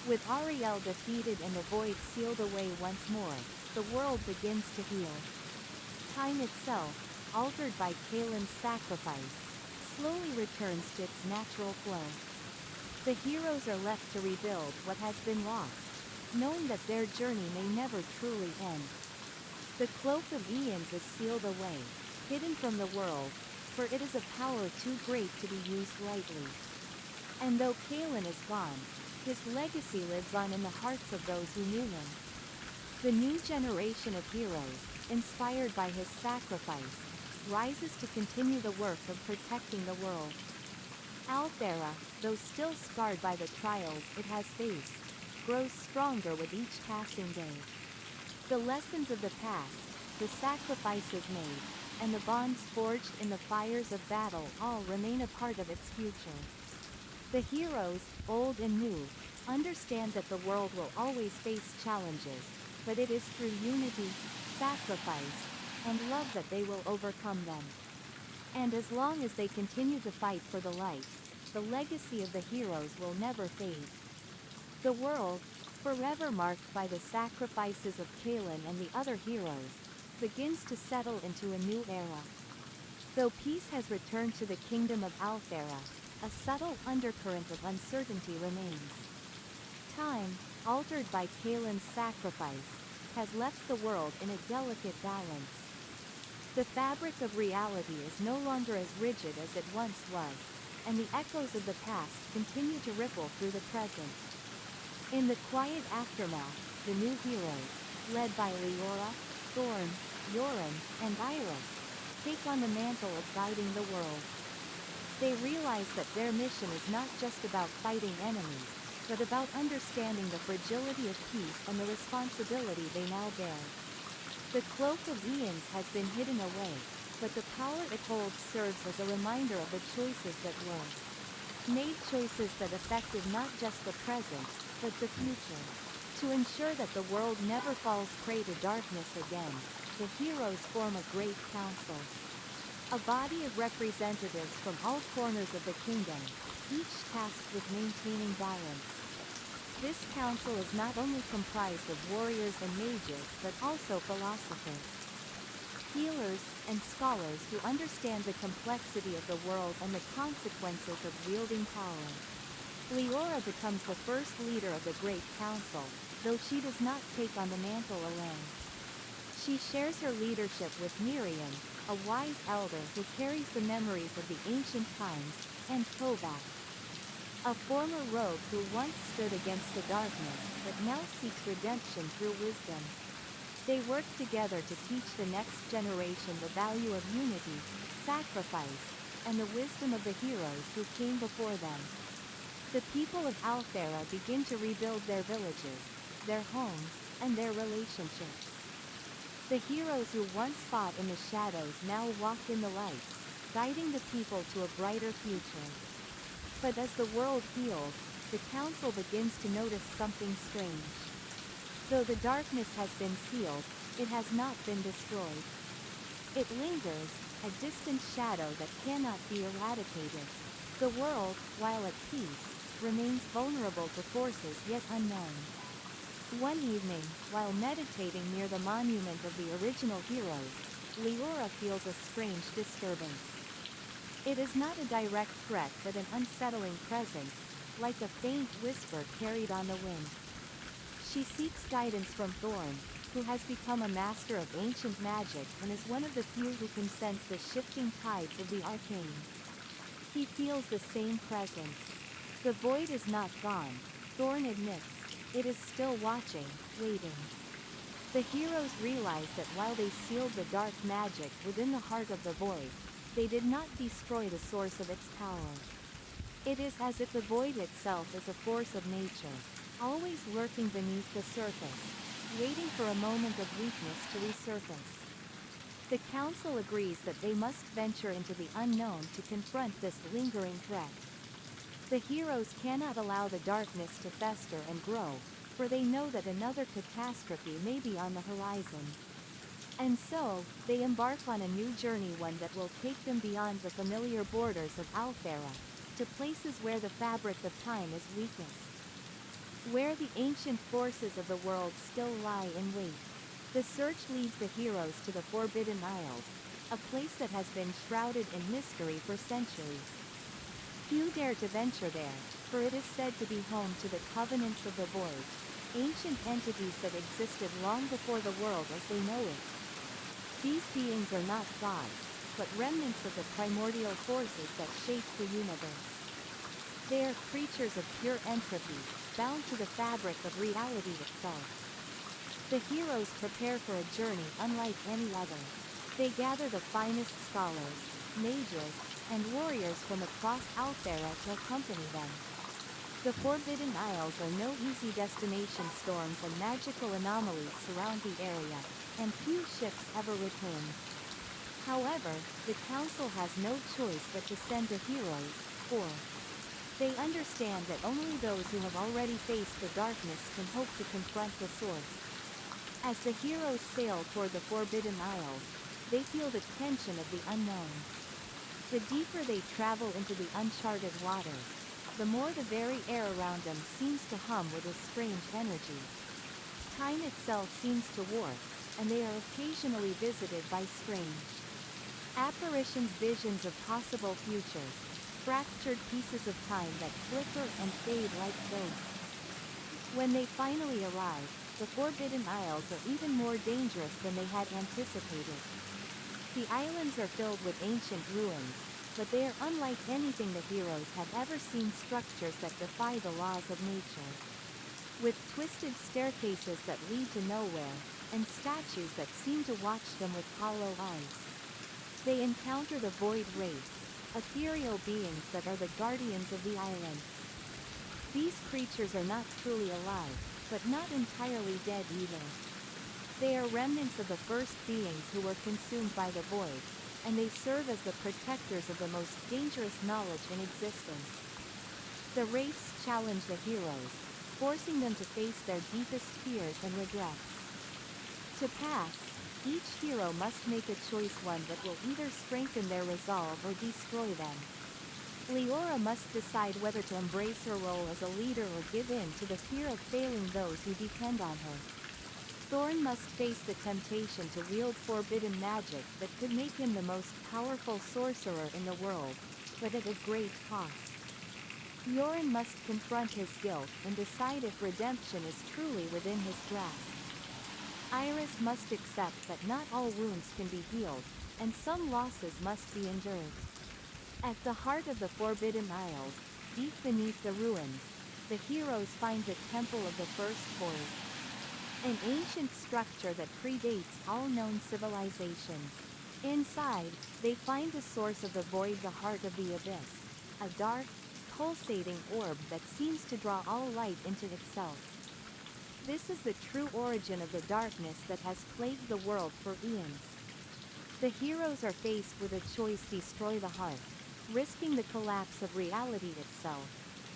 With Ariel defeated and the void sealed away once more, the world begins to heal. Time itself, altered by Kalen's sacrifice, slowly returns to its natural flow. The heroes are left to rebuild what has been lost, knowing that their journey may never truly end. The cloak of eons is sealed away, hidden from the world, for it is a power too great to be used lightly. And though Kalen is gone, his legacy lives on in the hearts of those who knew him. The new generation of heroes, inspired by his sacrifice, rises to continue the work of protecting the world. Althera, though still scarred by the trials it has faced, grows stronger with each passing day. The lessons of the past, the sacrifices made, and the bonds forged in the fires of battle all remain a part of its future. The heroes, old and new, understand that the world will always face challenges, but it is through unity, sacrifice, and love that they will overcome them. And as long as they continue to fight for the light, the legacy of the heroes will never fade. The world, forever marked by the sacrifices of Kalen and the other heroes, begins to settle into a new era. Though peace has returned to the kingdom of Althera, a subtle undercurrent of uncertainty remains. Time, altered by Kalen's sacrifice, has left the world in a delicate balance. The fabric of reality is no longer as rigid as it once was, and the echoes of the past continue to ripple through the present. In the quiet aftermath, the new heroes, led by Leora, Thorn, Yoren, and Iris, take on the mantle of guiding the world. They realize that their mission is not just about fighting enemies, but about understanding the fragility of peace and the responsibility they now bear. The cloak of eons has been hidden away, but the power it holds serves as a reminder of the choices that were made, choices that affected not just the present, but the future. To ensure that the world never falls prey to darkness again, the heroes form a great council. A body of representatives from all corners of the kingdom, each tasked with maintaining balance. This council is not only comprised of warriors and mages but also philosophers, healers, and scholars who understand the complexity of the world and the consequences of wielding power. Leora becomes the first leader of the Great Council, though she does not take on the mantle alone. She shares her leadership with Miriam, a wise elder who carries the memories of the ancient times, and Tovak, a former rogue who once stood against the darkness but now seeks redemption through wisdom. They work together to teach the next generation the value of unity, sacrifice, and the wisdom of the heroes who came before them. The people of Althera begin to rebuild their villages, their homes, and their relationships. The heroes who once fought in the shadows now walk in the light, guiding the people to a brighter future. But as the world heals, the council begins to notice something strange. Though the darkness has been sealed, it has not been destroyed. It lingers, a distant shadow that cannot be eradicated. The world, while at peace, remains vulnerable to forces yet unknown. One evening, while meditating near the monument of the original heroes, Leora feels a strange disturbance. It is not a direct threat but an unsettling presence, like a faint whisper carried on the wind. She seeks guidance from Thorn, who has become a master of ancient magic and is one of the few who can sense the shifting tides of the arcane. He feels the same presence. The void is not gone, Thorn admits. It is still watching, waiting. The heroes realize that while they sealed the dark magic within the heart of the void, they did not destroy the source of its power. It is as if the void itself is a force of nature, always lurking beneath the surface, waiting for a moment of weakness to resurface. The council agrees that they must venture into the unknown to confront this lingering threat. The heroes cannot allow the darkness to fester and grow, for they know that another catastrophe may be on the horizon. And so, they embark on a new journey, one that will take them beyond the familiar borders of Althera, to places where the fabric of time is weakest. Where the ancient forces of the world still lie in wait. The search leads the heroes to the Forbidden Isles, a place that has been shrouded in mystery for centuries. Few dare to venture there, for it is said to be home to the covenants of the void, ancient entities that existed long before the world as they know it. These beings are not gods, but remnants of the primordial forces that shaped the universe. They are creatures of pure entropy, bound to the fabric of reality itself. The heroes prepare for a journey unlike any other. They gather the finest scholars, mages, and warriors from across Althera to accompany them. The Forbidden Isles are no easy destination. Storms and magical anomalies surround the area, and few ships ever return. However, the council has no choice but to send the heroes, for they understand that only those who have already faced the darkness can hope to confront the source. As the heroes sail toward the Forbidden Isles, they feel the tension of the unknown. The deeper they travel into the uncharted waters, the more the very air around them seems to hum with a strange energy. Time itself seems to warp, and they are occasionally visited by strange apparitions, visions of possible futures, fractured pieces of time that flicker and fade like ghosts. When they finally arrive, the Forbidden Isles are even more dangerous than they had anticipated. The islands are filled with ancient ruins, but they are unlike anything the heroes have ever seen. Structures that defy the laws of nature, with twisted staircases that lead to nowhere, and statues that seem to watch them with hollow eyes. They encounter the Void Wraiths, ethereal beings that are the guardians of the islands. These creatures are not truly alive, but not entirely dead either. They are remnants of the first beings who were consumed by the void, and they serve as the protectors of the most dangerous knowledge in existence. The Wraiths challenge the heroes, forcing them to face their deepest fears and regrets. To pass, each hero must make a choice, one that will either strengthen their resolve or destroy them. Leora must decide whether to embrace her role as a leader or give in to the fear of failing those who depend on her. Thorn must face the temptation to wield forbidden magic that could make him the most powerful sorcerer in the world, but at a great cost. Yorin must confront his guilt and decide if redemption is truly within his grasp. Iris must accept that not all wounds can be healed, and some losses must be endured. At the heart of the Forbidden Isles, deep beneath the ruins, the heroes find the Temple of the First Void, an ancient structure that predates all known civilizations. Inside, they find the source of the void, the heart of the abyss, a dark, pulsating orb that seems to draw all light into itself. This is the true origin of the darkness that has plagued the world for eons. The heroes are faced with a choice: destroy the heart, risking the collapse of reality itself,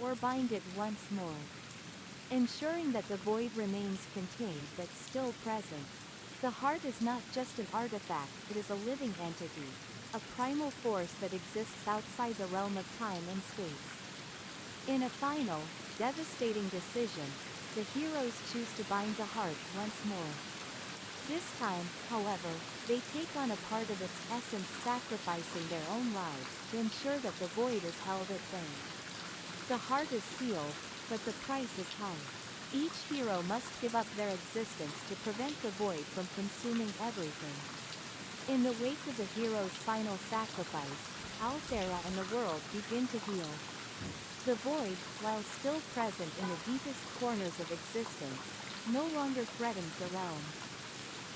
or bind it once more, ensuring that the void remains contained but still present. The heart is not just an artifact, it is a living entity, a primal force that exists outside the realm of time and space. In a final, devastating decision, the heroes choose to bind the heart once more. This time, however, they take on a part of its essence, sacrificing their own lives to ensure that the void is held at bay. The heart is sealed, but the price is high. Each hero must give up their existence to prevent the void from consuming everything. In the wake of the hero's final sacrifice, Althera and the world begin to heal. The void, while still present in the deepest corners of existence, no longer threatens the realm.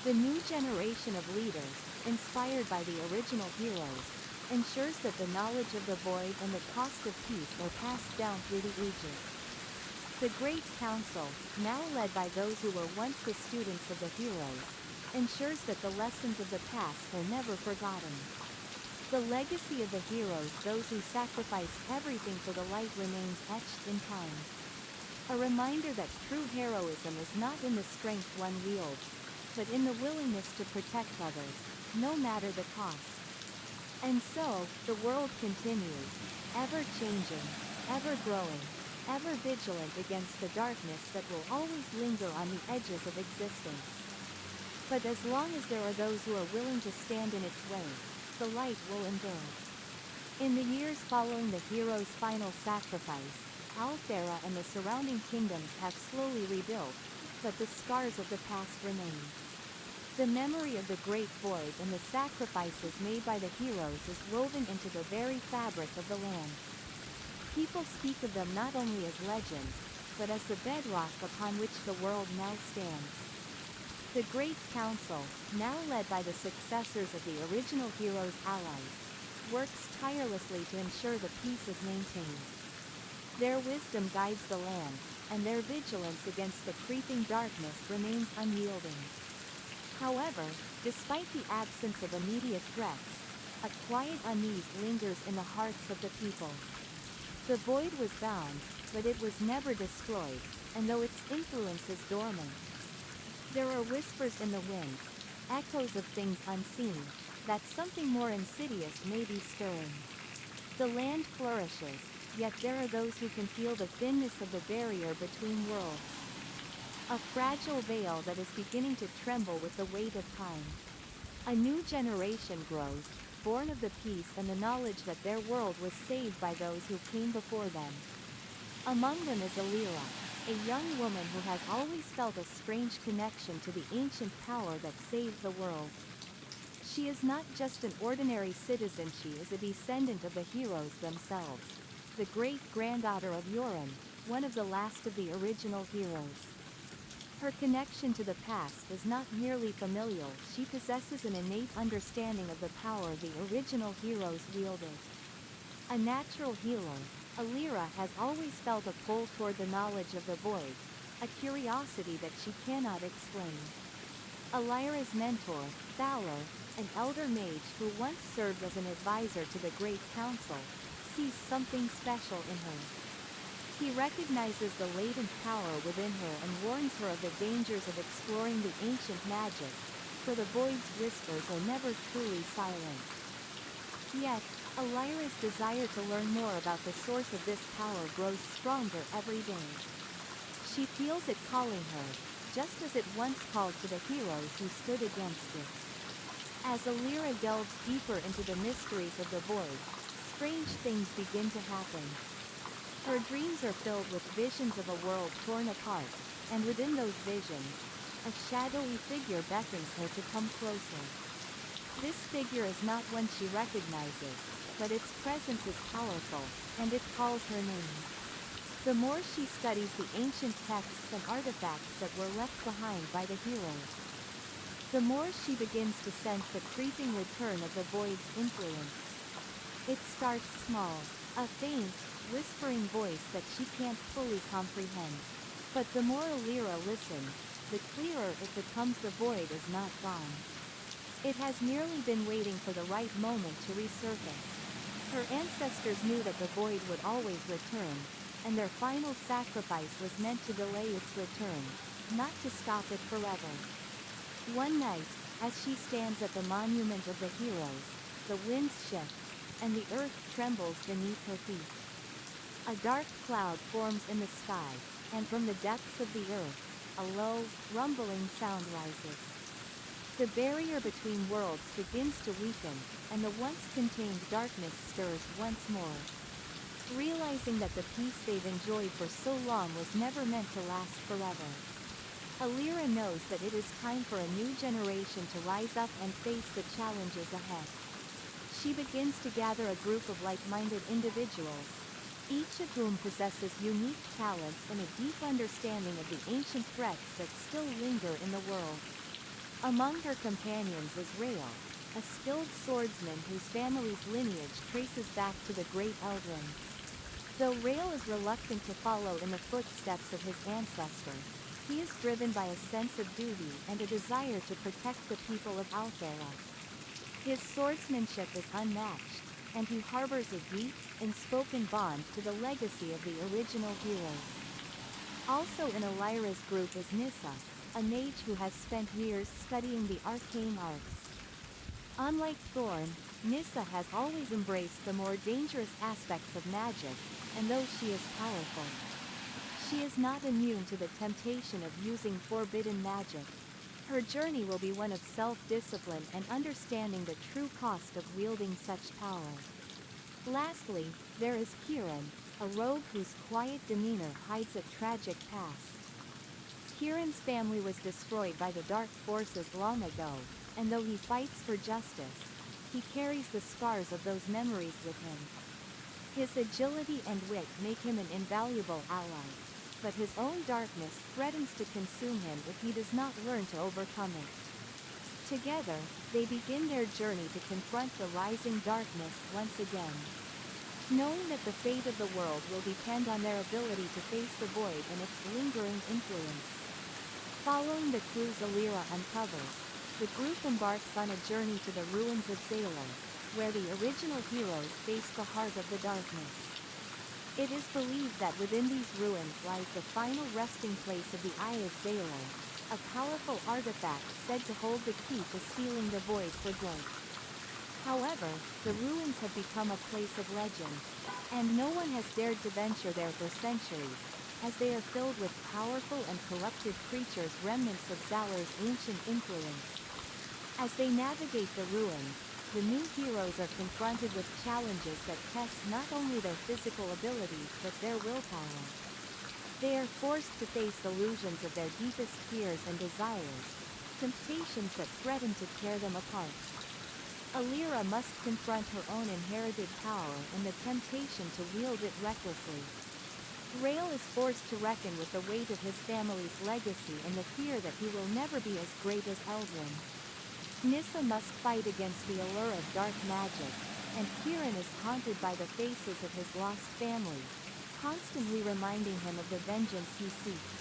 The new generation of leaders, inspired by the original heroes, ensures that the knowledge of the void and the cost of peace are passed down through the ages. The Great Council, now led by those who were once the students of the heroes, ensures that the lessons of the past are never forgotten. The legacy of the heroes, those who sacrificed everything for the light, remains etched in time. A reminder that true heroism is not in the strength one wields, but in the willingness to protect others, no matter the cost. And so, the world continues, ever changing, ever growing, ever vigilant against the darkness that will always linger on the edges of existence. But as long as there are those who are willing to stand in its way, the light will endure. In the years following the hero's final sacrifice, Althera and the surrounding kingdoms have slowly rebuilt, but the scars of the past remain. The memory of the great void and the sacrifices made by the heroes is woven into the very fabric of the land. People speak of them not only as legends, but as the bedrock upon which the world now stands. The Great Council, now led by the successors of the original heroes' allies, works tirelessly to ensure the peace is maintained. Their wisdom guides the land, and their vigilance against the creeping darkness remains unyielding. However, despite the absence of immediate threats, a quiet unease lingers in the hearts of the people. The void was bound, but it was never destroyed, and though its influence is dormant, there are whispers in the wind, echoes of things unseen, that something more insidious may be stirring. The land flourishes, yet there are those who can feel the thinness of the barrier between worlds. A fragile veil that is beginning to tremble with the weight of time. A new generation grows, born of the peace and the knowledge that their world was saved by those who came before them. Among them is Alira, a young woman who has always felt a strange connection to the ancient power that saved the world. She is not just an ordinary citizen, she is a descendant of the heroes themselves, the great-granddaughter of Yoren, one of the last of the original heroes. Her connection to the past is not merely familial, she possesses an innate understanding of the power the original heroes wielded. A natural healer, Alira has always felt a pull toward the knowledge of the void, a curiosity that she cannot explain. Alira's mentor, Thaler, an elder mage who once served as an advisor to the Great Council, sees something special in her. He recognizes the latent power within her and warns her of the dangers of exploring the ancient magic, for the void's whispers are never truly silent. Yet, Alira's desire to learn more about the source of this power grows stronger every day. She feels it calling her, just as it once called to the heroes who stood against it. As Alira delves deeper into the mysteries of the void, strange things begin to happen. Her dreams are filled with visions of a world torn apart, and within those visions, a shadowy figure beckons her to come closer. This figure is not one she recognizes, but its presence is powerful, and it calls her name. The more she studies the ancient texts and artifacts that were left behind by the heroes, the more she begins to sense the creeping return of the void's influence. It starts small, a faint, whispering voice that she can't fully comprehend. But the more Alira listens, the clearer it becomes the void is not gone. It has merely been waiting for the right moment to resurface. Her ancestors knew that the void would always return, and their final sacrifice was meant to delay its return, not to stop it forever. One night, as she stands at the monument of the heroes, the winds shift, and the earth trembles beneath her feet. A dark cloud forms in the sky, and from the depths of the earth, a low, rumbling sound rises. The barrier between worlds begins to weaken, and the once contained darkness stirs once more. Realizing that the peace they've enjoyed for so long was never meant to last forever, Alira knows that it is time for a new generation to rise up and face the challenges ahead. She begins to gather a group of like-minded individuals, each of whom possesses unique talents and a deep understanding of the ancient threats that still linger in the world. Among her companions is Rael, a skilled swordsman whose family's lineage traces back to the great Eldrins. Though Rael is reluctant to follow in the footsteps of his ancestor, he is driven by a sense of duty and a desire to protect the people of Althera. His swordsmanship is unmatched, and he harbors a deep, unspoken bond to the legacy of the original heroes. Also in Elira's group is Nissa, a mage who has spent years studying the arcane arts. Unlike Thorn, Nissa has always embraced the more dangerous aspects of magic, and though she is powerful, she is not immune to the temptation of using forbidden magic. Her journey will be one of self-discipline and understanding the true cost of wielding such power. Lastly, there is Kieran, a rogue whose quiet demeanor hides a tragic past. Kieran's family was destroyed by the dark forces long ago, and though he fights for justice, he carries the scars of those memories with him. His agility and wit make him an invaluable ally, but his own darkness threatens to consume him if he does not learn to overcome it. Together, they begin their journey to confront the rising darkness once again. Knowing that the fate of the world will depend on their ability to face the void and its lingering influence. Following the clues Elira uncovers, the group embarks on a journey to the ruins of Zalor, where the original heroes face the heart of the darkness. It is believed that within these ruins lies the final resting place of the Eye of Zalor, a powerful artifact said to hold the key to sealing the void for good. However, the ruins have become a place of legend, and no one has dared to venture there for centuries, as they are filled with powerful and corrupted creatures, remnants of Zalor's ancient influence. As they navigate the ruins, the new heroes are confronted with challenges that test not only their physical abilities but their willpower. They are forced to face illusions of their deepest fears and desires, temptations that threaten to tear them apart. Elira must confront her own inherited power and the temptation to wield it recklessly. Rael is forced to reckon with the weight of his family's legacy and the fear that he will never be as great as Eldrin. Nissa must fight against the allure of dark magic, and Kieran is haunted by the faces of his lost family, constantly reminding him of the vengeance he seeks.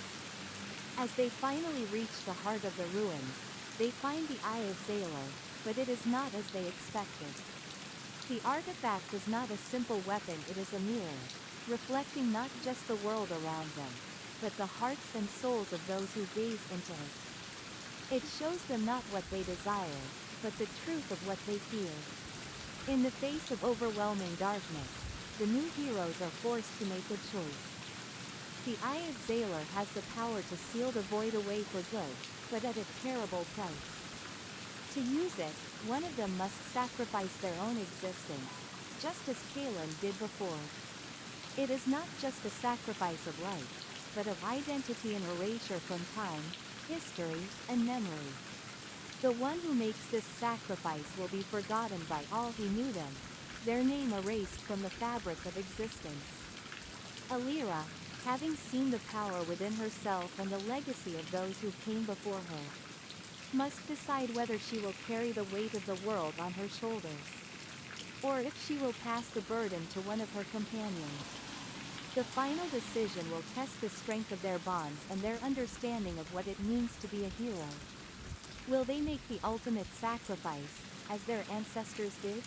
As they finally reach the heart of the ruins, they find the Eye of Zalor, but it is not as they expected. The artifact is not a simple weapon, it is a mirror, reflecting not just the world around them, but the hearts and souls of those who gaze into it. It shows them not what they desire, but the truth of what they fear. In the face of overwhelming darkness, the new heroes are forced to make a choice. The Eye of Zalor has the power to seal the void away for good, but at a terrible price. To use it, one of them must sacrifice their own existence, just as Kaelin did before. It is not just a sacrifice of life, but of identity and erasure from time, history, and memory. The one who makes this sacrifice will be forgotten by all who knew them, their name erased from the fabric of existence. Elira, having seen the power within herself and the legacy of those who came before her, must decide whether she will carry the weight of the world on her shoulders, or if she will pass the burden to one of her companions. The final decision will test the strength of their bonds and their understanding of what it means to be a hero. Will they make the ultimate sacrifice, as their ancestors did?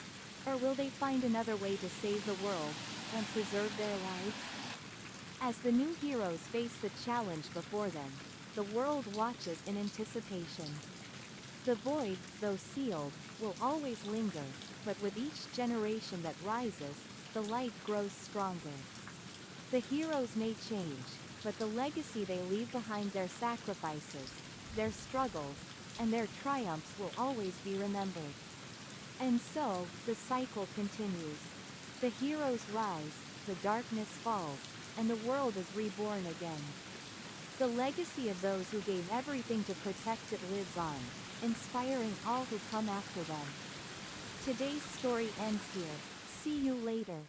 Or will they find another way to save the world, and preserve their lives? As the new heroes face the challenge before them, the world watches in anticipation. The void, though sealed, will always linger, but with each generation that rises, the light grows stronger. The heroes may change, but the legacy they leave behind, their sacrifices, their struggles, and their triumphs will always be remembered. And so, the cycle continues. The heroes rise, the darkness falls, and the world is reborn again. The legacy of those who gave everything to protect it lives on, inspiring all who come after them. Today's story ends here. See you later.